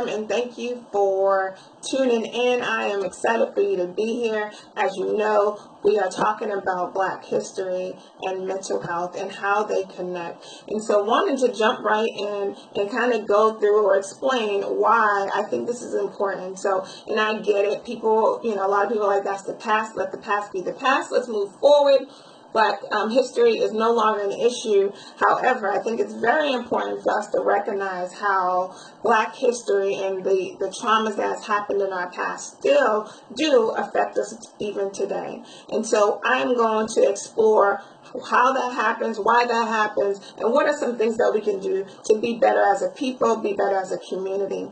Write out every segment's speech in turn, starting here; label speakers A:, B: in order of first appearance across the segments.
A: And thank you for tuning in. I am excited for you to be here. As you know, we are talking about Black history and mental health and how they connect. And so wanting to jump right in and kind of go through or explain why I think this is important. So, and I get it. People, a lot of people are like, that's the past. Let the past be the past. Let's move forward. Black history is no longer an issue. However, I think it's very important for us to recognize how Black history and the traumas that has happened in our past still do affect us even today. And so I'm going to explore how that happens, why that happens, and what are some things that we can do to be better as a people, be better as a community.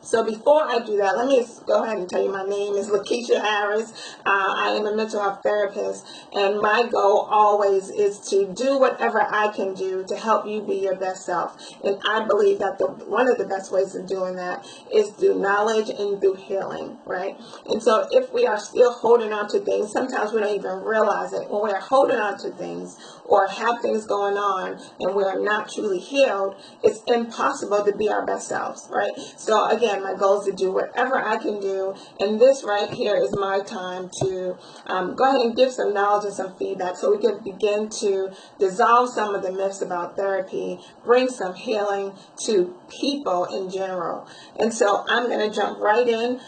A: So before I do that, let me go ahead and tell you my name is Lakeisha Harris. I am a mental health therapist, and my goal always is to do whatever I can do to help you be your best self. And I believe that one of the best ways of doing that is through knowledge and through healing, right? And so if we are still holding on to things, sometimes we don't even realize it. When we're holding on to things or have things going on and we're not truly healed, it's impossible to be our best selves, right? So again, my goal is to do whatever I can do, and this right here is my time to go ahead and give some knowledge and some feedback so we can begin to dissolve some of the myths about therapy, bring some healing to people in general. And so I'm going to jump right in.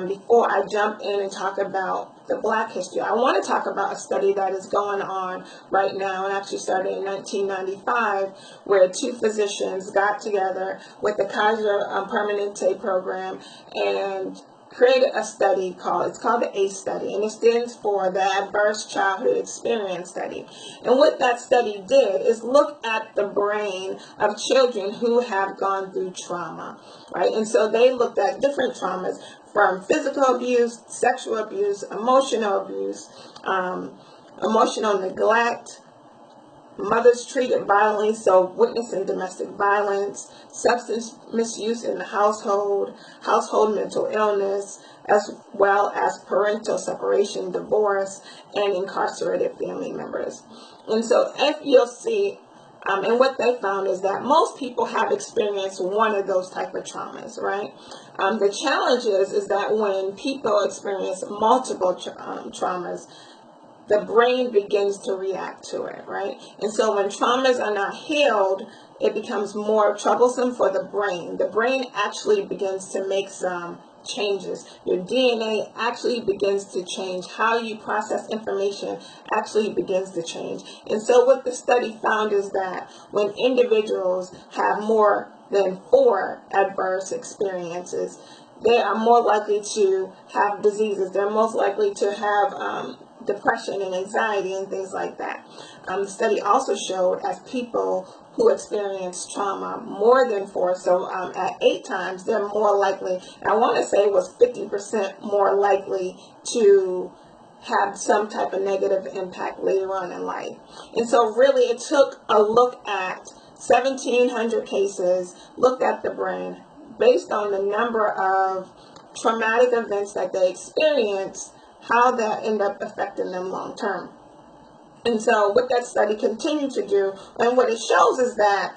A: Before I jump in and talk about the Black history, I want to talk about a study that is going on right now, and actually started in 1995, where two physicians got together with the Kaiser Permanente program and created a study called the ACE study, and it stands for the Adverse Childhood Experience Study. And what that study did is look at the brain of children who have gone through trauma, right? And so they looked at different traumas, from physical abuse, sexual abuse, emotional abuse, emotional neglect, mothers treated violently, so witnessing domestic violence, substance misuse in the household mental illness, as well as parental separation, divorce, and incarcerated family members. And so if you'll see, and what they found is that most people have experienced one of those type of traumas, right? The challenge is that when people experience multiple traumas, the brain begins to react to it, right? And so when traumas are not healed, it becomes more troublesome for the brain. The brain actually begins to make some changes. Your DNA actually begins to change. How you process information actually begins to change. And so what the study found is that when individuals have more than 4 adverse experiences, they are more likely to have diseases. They're most likely to have depression and anxiety and things like that. The study also showed as people who experience trauma more than 4, so at 8 times, they're more likely, I want to say it was 50% more likely to have some type of negative impact later on in life. And so really it took a look at 1,700 cases, looked at the brain based on the number of traumatic events that they experienced, how that end up affecting them long term. And so what that study continued to do, and what it shows is that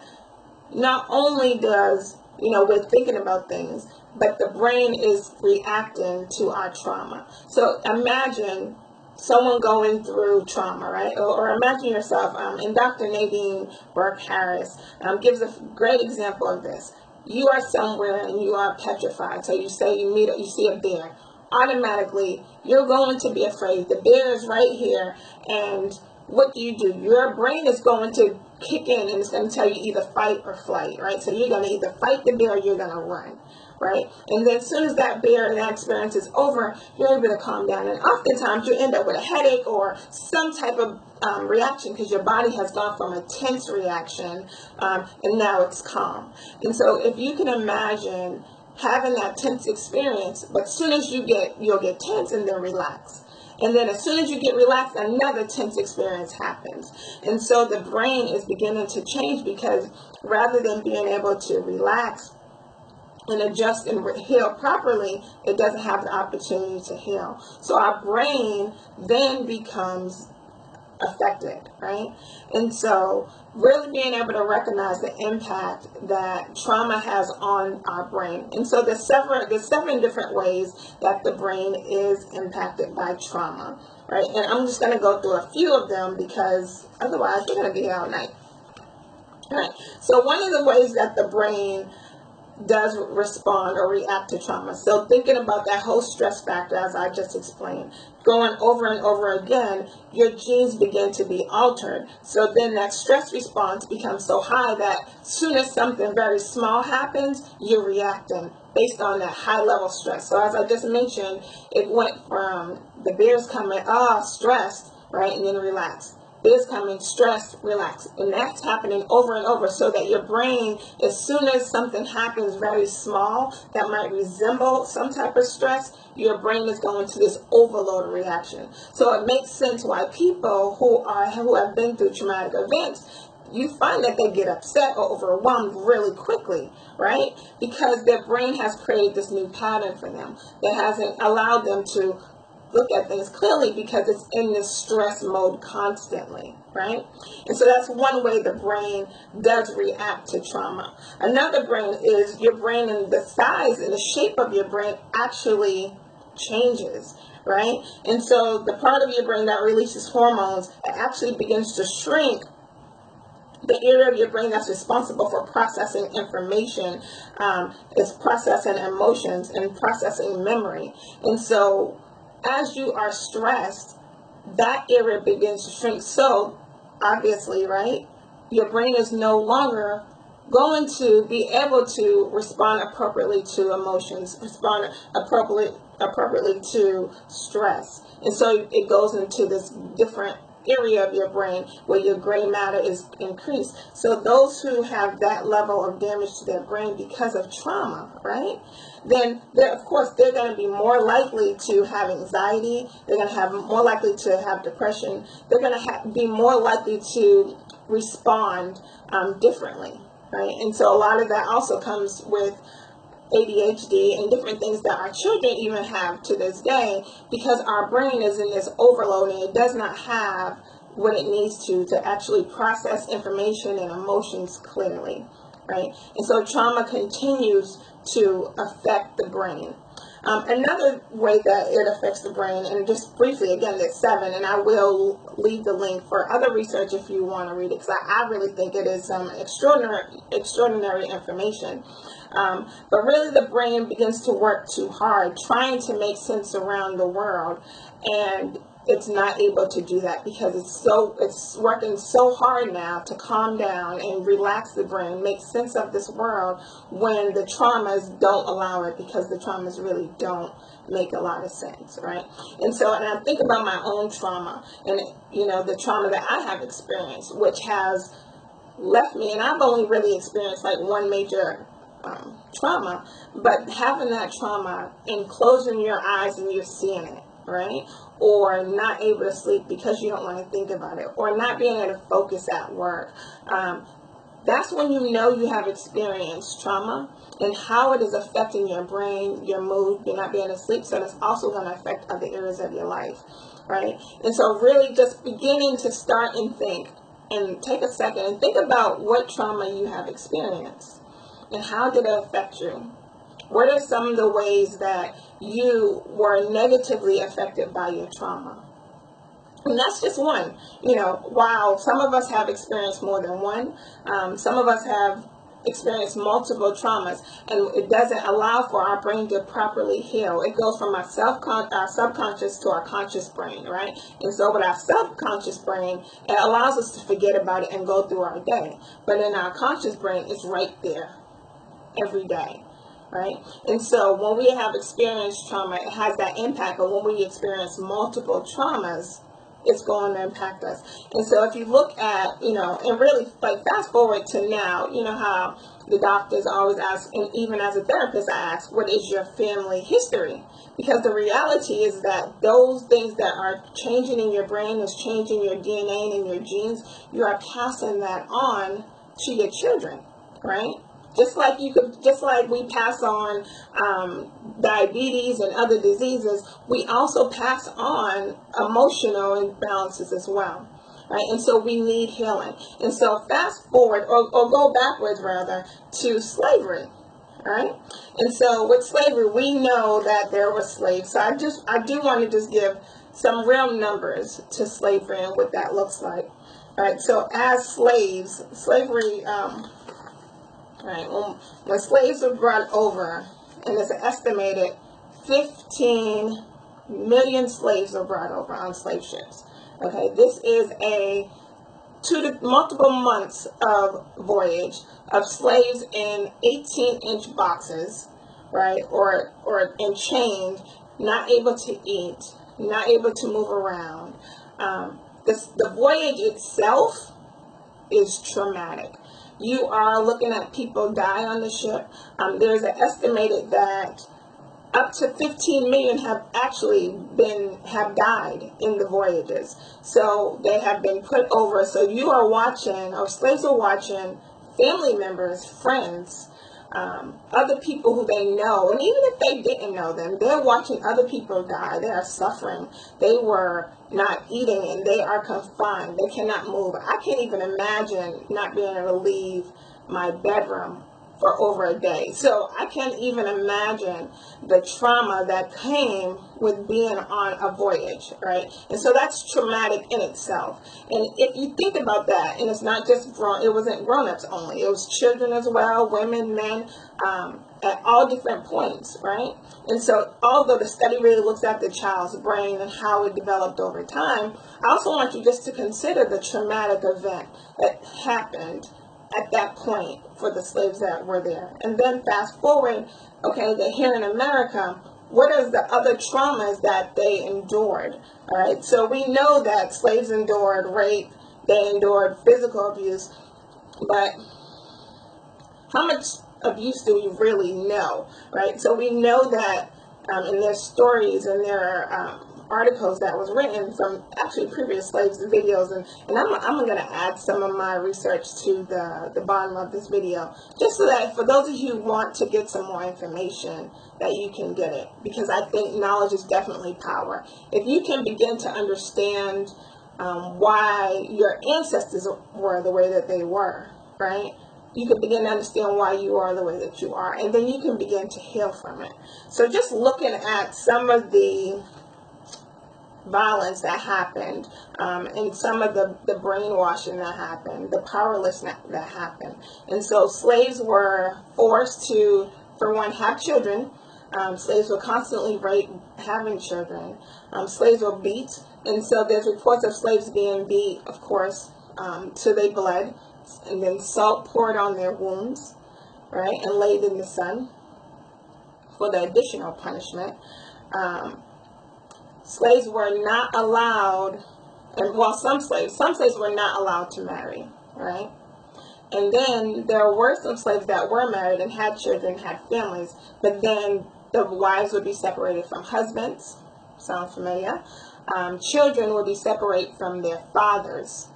A: not only does, we're thinking about things, but the brain is reacting to our trauma. So imagine someone going through trauma, right? Or imagine yourself, and Dr. Nadine Burke-Harris gives a great example of this. You are somewhere and you are petrified. So you say you see a bear. Automatically, you're going to be afraid. The bear is right here, and what do? Your brain is going to kick in, and it's going to tell you either fight or flight, right? So you're going to either fight the bear or you're going to run, right? And then as soon as that bear and that experience is over, you're able to calm down. And oftentimes you end up with a headache or some type of reaction, because your body has gone from a tense reaction and now it's calm. And so if you can imagine having that tense experience, but as soon as you'll get tense and then relax. And then as soon as you get relaxed, another tense experience happens. And so the brain is beginning to change, because rather than being able to relax and adjust and heal properly, it doesn't have the opportunity to heal. So our brain then becomes affected, right? And so really being able to recognize the impact that trauma has on our brain. And so there's seven different ways that the brain is impacted by trauma, right? And I'm just going to go through a few of them because otherwise we're going to be here all night. All right. So one of the ways that the brain does respond or react to trauma. So thinking about that whole stress factor, as I just explained, going over and over again, your genes begin to be altered. So then that stress response becomes so high that as soon as something very small happens, you're reacting based on that high level stress. So as I just mentioned, it went from the beers coming, stressed, right, and then relax. Beers coming, stressed, relax. And that's happening over and over so that your brain, as soon as something happens very small that might resemble some type of stress, your brain is going to this overload reaction. So it makes sense why people who have been through traumatic events, you find that they get upset or overwhelmed really quickly, right? Because their brain has created this new pattern for them that hasn't allowed them to look at things clearly because it's in this stress mode constantly, right? And so that's one way the brain does react to trauma. Another brain is your brain, and the size and the shape of your brain actually changes, right? And so the part of your brain that releases hormones, it actually begins to shrink. The area of your brain that's responsible for processing information is processing emotions and processing memory. And so as you are stressed, that area begins to shrink. So obviously, right, your brain is no longer going to be able to respond appropriately to emotions, respond appropriately to stress. And so it goes into this different area of your brain where your gray matter is increased. So those who have that level of damage to their brain because of trauma, right, then of course they're going to be more likely to have anxiety. They're going to have more likely to have depression. They're going to be more likely to respond differently, right? And so a lot of that also comes with ADHD and different things that our children even have to this day, because our brain is in this overload and it does not have what it needs to actually process information and emotions clearly, right? And so trauma continues to affect the brain. Another way that it affects the brain, and just briefly, again, there's 7, and I will leave the link for other research if you want to read it, because I really think it is some extraordinary information. But really the brain begins to work too hard, trying to make sense around the world, and it's not able to do that because it's working so hard now to calm down and relax the brain, make sense of this world when the traumas don't allow it, because the traumas really don't make a lot of sense, right? And so, and I think about my own trauma and, the trauma that I have experienced, which has left me, and I've only really experienced like one major trauma, but having that trauma and closing your eyes and you're seeing it, right? Or not able to sleep because you don't want to think about it, or not being able to focus at work. That's when you know you have experienced trauma and how it is affecting your brain, your mood, you're not being able to sleep, so it's also going to affect other areas of your life, right? And so really just beginning to start and think and take a second and think about what trauma you have experienced and how did it affect you. What are some of the ways that you were negatively affected by your trauma? And that's just one. While some of us have experienced more than one, some of us have experienced multiple traumas, and it doesn't allow for our brain to properly heal. It goes from our subconscious to our conscious brain, right? And so with our subconscious brain, it allows us to forget about it and go through our day. But in our conscious brain, it's right there every day. Right? And so when we have experienced trauma, it has that impact. But when we experience multiple traumas, it's going to impact us. And so if you look at, and really like fast forward to now, how the doctors always ask, and even as a therapist, I ask, what is your family history? Because the reality is that those things that are changing in your brain, is changing your DNA and in your genes, you are passing that on to your children, right? Just like we pass on diabetes and other diseases, we also pass on emotional imbalances as well. right? And so we need healing. And so fast forward, or go backwards rather, to slavery, right? And so with slavery, we know that there were slaves. So I do want to just give some real numbers to slavery and what that looks like. All right, so as slaves, slavery, right, when slaves were brought over, and it's an estimated 15 million slaves were brought over on slave ships. Okay, this is a multiple months of voyage of slaves in 18-inch boxes, right, or enchained, not able to eat, not able to move around. The voyage itself is traumatic. You are looking at people die on the ship. There's an estimated that up to 15 million have died in the voyages. So they have been put over. So you are watching, or slaves are watching, family members, friends, other people who they know, and even if they didn't know them, they're watching other people die. They are suffering. They were not eating, and they are confined. They cannot move. I can't even imagine not being able to leave my bedroom for over a day. So I can't even imagine the trauma that came with being on a voyage, right? And so that's traumatic in itself. And if you think about that, and it's not just it wasn't grown-ups only, it was children as well, women, men, at all different points, right? And so although the study really looks at the child's brain and how it developed over time, I also want you just to consider the traumatic event that happened at that point for the slaves that were there. And then fast forward, okay, they're here in America. What are the other traumas that they endured? All right, so we know that slaves endured rape, they endured physical abuse, but how much abuse do we really know, right? So we know that in their stories and their articles that was written from actually previous slaves and videos, and I'm going to add some of my research to the bottom of this video, just so that for those of you who want to get some more information, that you can get it, because I think knowledge is definitely power. If you can begin to understand why your ancestors were the way that they were, right? You can begin to understand why you are the way that you are, and then you can begin to heal from it. So just looking at some of the violence that happened, and some of the brainwashing that happened, the powerlessness that happened. And so slaves were forced to, for one, have children. Slaves were constantly raped, having children. Slaves were beat, and so there's reports of slaves being beat, of course, till they bled, and then salt poured on their wounds, right, and laid in the sun for the additional punishment. Slaves were not allowed, and well, some slaves were not allowed to marry, right? And then there were some slaves that were married and had children, had families, but then the wives would be separated from husbands. Sound familiar? Children would be separated from their fathers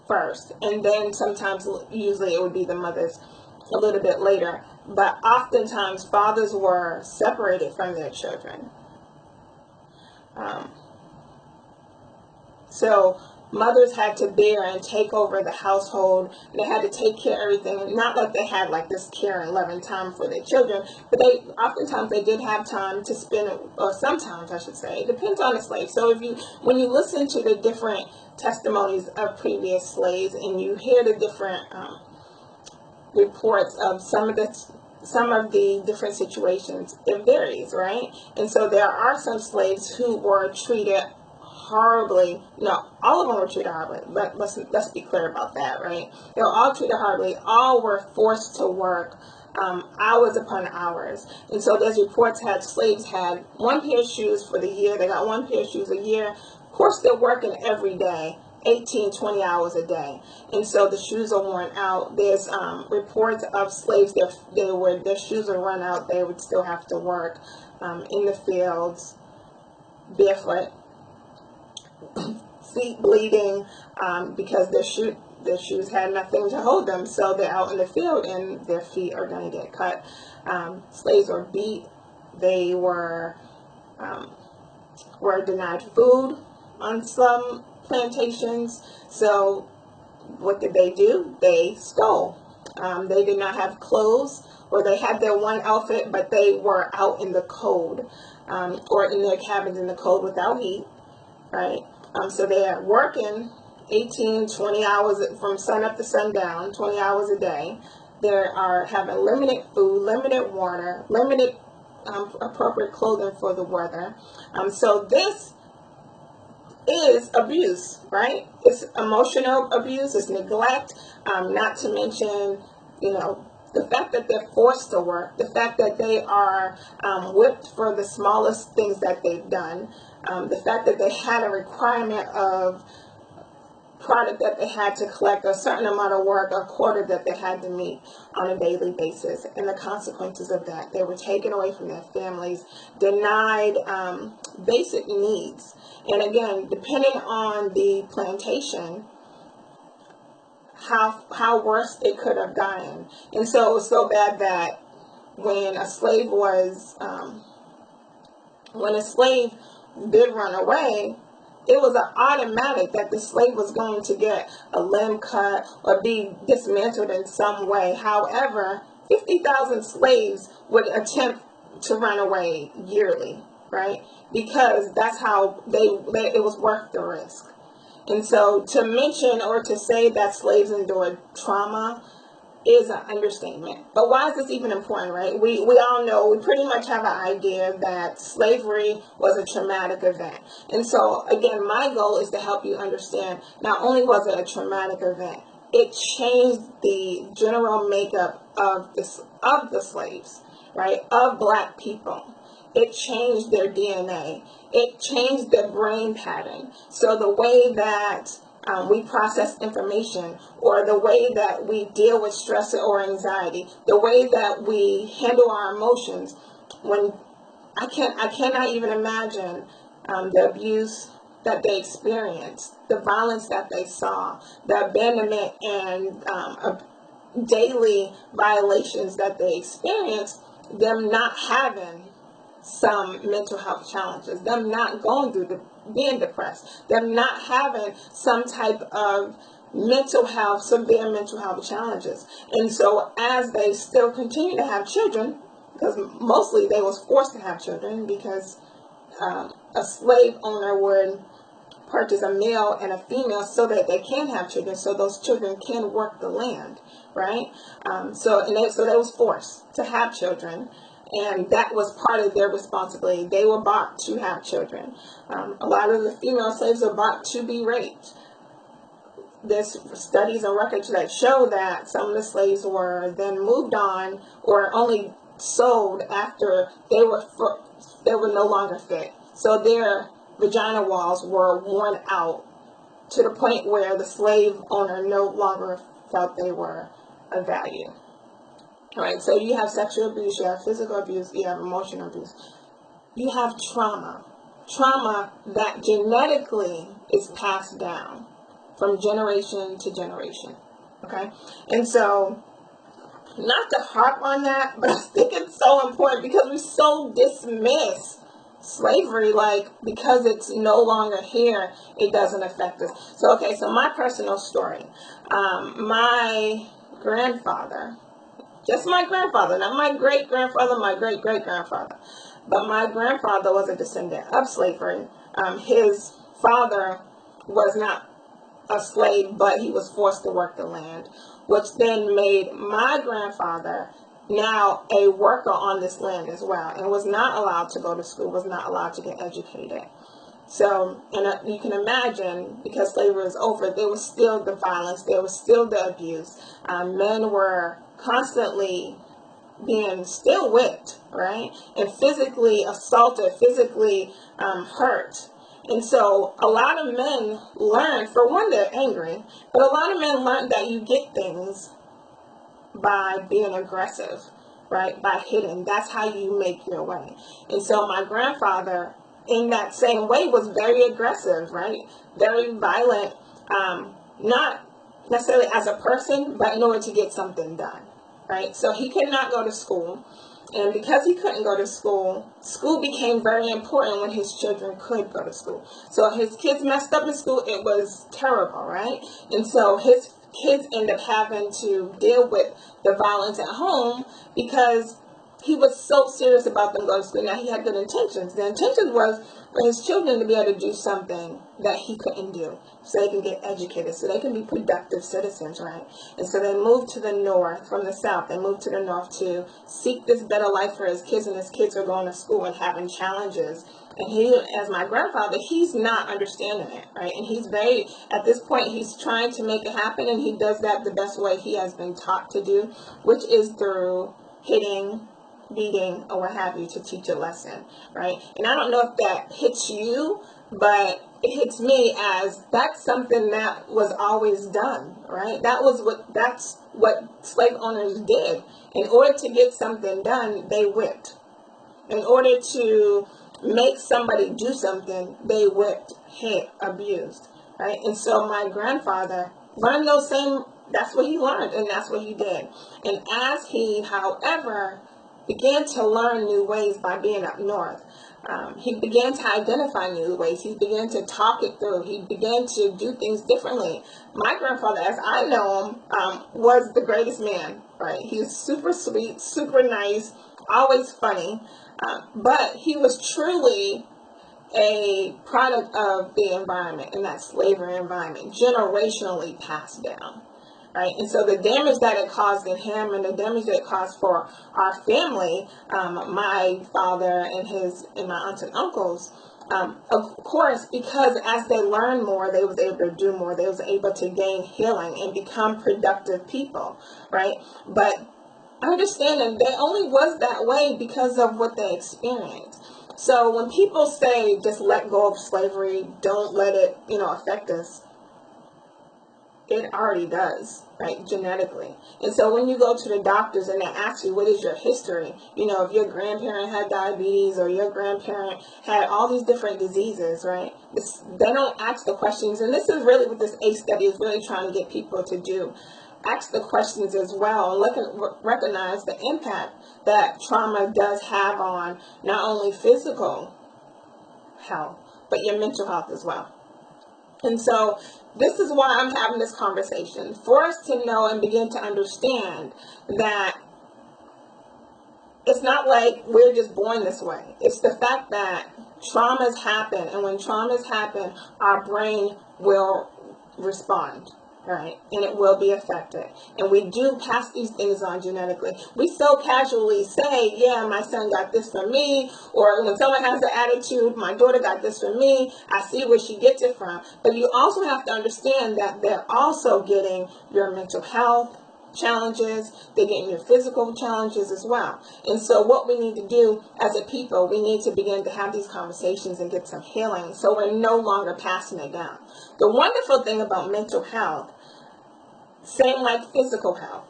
A: first, and then sometimes, usually it would be the mothers a little bit later, but oftentimes fathers were separated from their children. So mothers had to bear and take over the household. They had to take care of everything. Not like they had like this care and loving time for their children, but oftentimes they did have time to spend, or sometimes I should say, it depends on the slave. So when you listen to the different testimonies of previous slaves and you hear the different reports of some of the different situations, it varies, right? And so there are some slaves who were treated horribly. No, all of them were treated horribly, but let's be clear about that, right? They were all treated horribly. All were forced to work hours upon hours. And so there's reports slaves had one pair of shoes for the year. They got one pair of shoes a year. Of course, they're working every day, 18, 20 hours a day. And so the shoes are worn out. There's reports of slaves their shoes are run out. They would still have to work in the fields, barefoot, feet bleeding, because their shoes had nothing to hold them. So they're out in the field and their feet are going to get cut. Slaves were beat. They were denied food on some plantations. So what did they do? They stole. They did not have clothes, or they had their one outfit, but they were out in the cold, or in their cabins in the cold without heat, right? So they are working 18, 20 hours from sun up to sundown, 20 hours a day. They are having limited food, limited water, limited appropriate clothing for the weather. So this is abuse, right? It's emotional abuse, it's neglect, not to mention, the fact that they're forced to work, the fact that they are whipped for the smallest things that they've done, the fact that they had a requirement of product that they had to collect, a certain amount of work, a quota that they had to meet on a daily basis, and the consequences of that. They were taken away from their families, denied basic needs. And again, depending on the plantation, how worse it could have gotten. And so it was so bad that when a slave did run away, it was an automatic that the slave was going to get a limb cut or be dismantled in some way. However, 50,000 slaves would attempt to run away yearly, right? Because that's how it was worth the risk. And so to mention or to say that slaves endured trauma is an understatement. But why is this even important, right? We all know, we pretty much have an idea that slavery was a traumatic event. And so, again, my goal is to help you understand, not only was it a traumatic event, it changed the general makeup of the slaves, right, of Black people. It changed their DNA. It changed their brain pattern. So the way that we process information, or the way that we deal with stress or anxiety, the way that we handle our emotions, when I cannot even imagine the abuse that they experienced, the violence that they saw, the abandonment and daily violations that they experienced, them not having some mental health challenges, them not going through being depressed, them not having some type of severe mental health challenges. And so as they still continue to have children, because mostly they was forced to have children, because a slave owner would purchase a male and a female so that they can have children, so those children can work the land, right? So they was forced to have children. And that was part of their responsibility. They were bought to have children. A lot of the female slaves were bought to be raped. There's studies and records that show that some of the slaves were then moved on, or only sold after they were no longer fit. So their vagina walls were worn out to the point where the slave owner no longer felt they were of value. All right, so you have sexual abuse, you have physical abuse, you have emotional abuse. You have trauma that genetically is passed down from generation to generation, okay? And so, not to harp on that, but I think it's so important because we so dismiss slavery, like, because it's no longer here, it doesn't affect us. So, okay, so my personal story. My grandfather, just my grandfather, not my great-grandfather, my great-great-grandfather, but my grandfather was a descendant of slavery. His father was not a slave, but he was forced to work the land, which then made my grandfather now a worker on this land as well, and was not allowed to go to school, was not allowed to get educated. So, and you can imagine, because slavery was over, there was still the violence, there was still the abuse. Men were constantly being still whipped, right? And physically assaulted, physically hurt. And so a lot of men learned, for one, they're angry, but a lot of men learned that you get things by being aggressive, right? By hitting. That's how you make your way. And so my grandfather, in that same way, was very aggressive, right? Very violent, not necessarily as a person, but in order to get something done, right? So he could not go to school. And because he couldn't go to school, school became very important when his children could go to school. So if his kids messed up in school, it was terrible, right? And so his kids end up having to deal with the violence at home because he was so serious about them going to school. Now, he had good intentions. The intention was for his children to be able to do something that he couldn't do, so they can get educated, so they can be productive citizens, right? And so they moved to the north from the south. They moved to the north to seek this better life for his kids, and his kids are going to school and having challenges. And he, as my grandfather, he's not understanding it, right? And he's very, at this point, he's trying to make it happen, and he does that the best way he has been taught to do, which is through hitting, beating, or what have you, to teach a lesson, right? And I don't know if that hits you, but it hits me as that's something that was always done, right? That's what slave owners did. In order to get something done, they whipped. In order to make somebody do something, they whipped, hit, abused, right? And so my grandfather learned those same, that's what he learned, and that's what he did. And as he, however, began to learn new ways by being up north, he began to identify new ways. He began to talk it through. He began to do things differently. My grandfather, as I know him, was the greatest man, right? He was super sweet, super nice, always funny, but he was truly a product of the environment, and that slavery environment, generationally passed down. Right? And so the damage that it caused in him and the damage that it caused for our family, my father and my aunts and uncles, of course, because as they learned more, they was able to do more. They was able to gain healing and become productive people, right? But understanding they only was that way because of what they experienced. So when people say just let go of slavery, don't let it, affect us, it already does, right, genetically. And so when you go to the doctors and they ask you, what is your history? If your grandparent had diabetes or your grandparent had all these different diseases, right? They don't ask the questions. And this is really what this ACE study is really trying to get people to do. Ask the questions as well and recognize the impact that trauma does have on not only physical health, but your mental health as well. And so this is why I'm having this conversation, for us to know and begin to understand that it's not like we're just born this way. It's the fact that traumas happen, and when traumas happen, our brain will respond, right? And it will be affected. And we do pass these things on genetically. We so casually say, yeah, my son got this from me, or when someone has an attitude, my daughter got this from me, I see where she gets it from. But you also have to understand that they're also getting your mental health challenges, they're getting your physical challenges as well. And so what we need to do as a people, we need to begin to have these conversations and get some healing so we're no longer passing it down. The wonderful thing about mental health, same like physical health,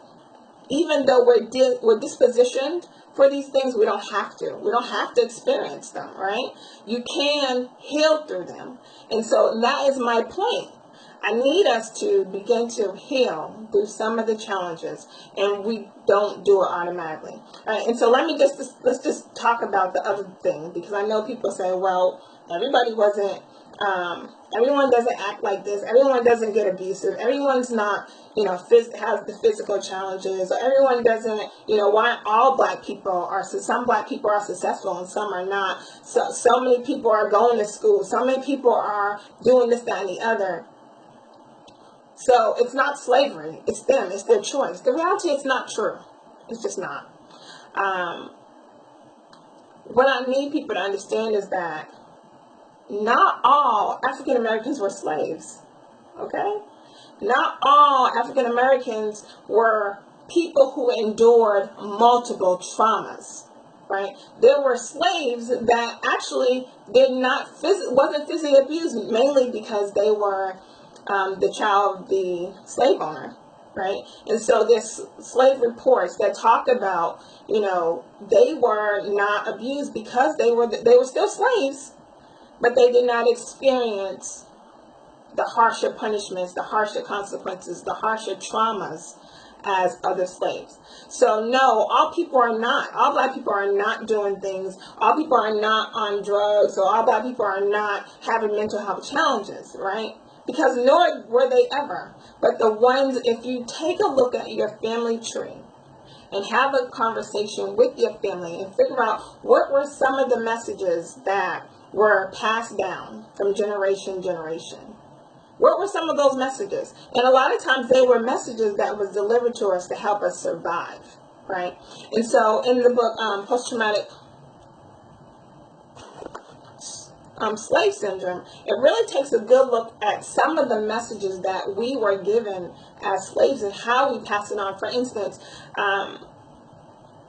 A: even though we're dispositioned for these things, we don't have to. We don't have to experience them, right? You can heal through them. And so that is my point. I need us to begin to heal through some of the challenges, and we don't do it automatically. All right, and so let's just talk about the other thing, because I know people say, well, everyone doesn't act like this, everyone doesn't get abusive, everyone's not, has the physical challenges, or everyone doesn't, why all black people are, some black people are successful and some are not, so many people are going to school, so many people are doing this, that, and the other. So it's not slavery, it's them, it's their choice. The reality, it's not true. It's just not. What I need people to understand is that not all African Americans were slaves, okay? Not all African Americans were people who endured multiple traumas, right? There were slaves that actually wasn't physically abused, mainly because they were the child of the slave owner, right? And so there's slave reports that talk about, they were not abused because they were still slaves, but they did not experience the harsher punishments, the harsher consequences, the harsher traumas as other slaves. So no, all black people are not doing things, all people are not on drugs, or all black people are not having mental health challenges, right? Because nor were they ever. But the ones, if you take a look at your family tree and have a conversation with your family and figure out what were some of the messages that were passed down from generation to generation. What were some of those messages? And a lot of times they were messages that was delivered to us to help us survive, right? And so in the book, Post-Traumatic Slave Syndrome, it really takes a good look at some of the messages that we were given as slaves and how we pass it on. For instance,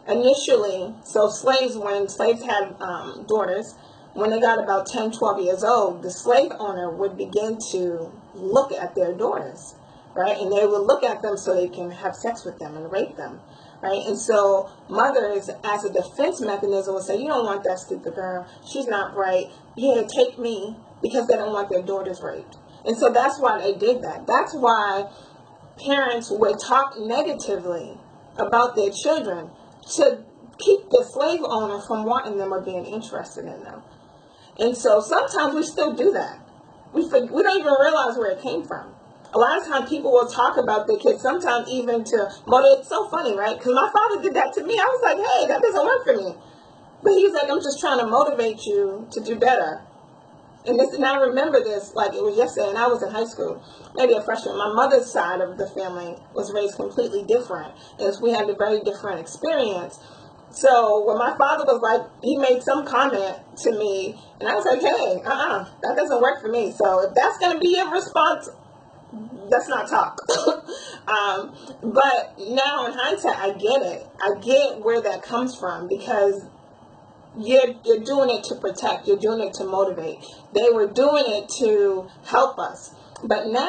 A: initially, so when slaves had daughters, when they got about 10, 12 years old, the slave owner would begin to look at their daughters, right? And they would look at them so they can have sex with them and rape them, right? And so mothers, as a defense mechanism, would say, you don't want that stupid girl. She's not bright. Yeah, take me, because they don't want their daughters raped. And so that's why they did that. That's why parents would talk negatively about their children to keep the slave owner from wanting them or being interested in them. And so sometimes we still do that. We don't even realize where it came from. A lot of times people will talk about their kids, sometimes even to motivate. It's so funny, right? Because my father did that to me. I was like, hey, that doesn't work for me. But he's like, I'm just trying to motivate you to do better. And I remember this like it was yesterday, and I was in high school, maybe a freshman. My mother's side of the family was raised completely different, and we had a very different experience. So when my father was like, he made some comment to me, and I was like, hey, that doesn't work for me. So if that's going to be your response, let's not talk. But now in hindsight, I get it. I get where that comes from, because you're doing it to protect. You're doing it to motivate. They were doing it to help us. But now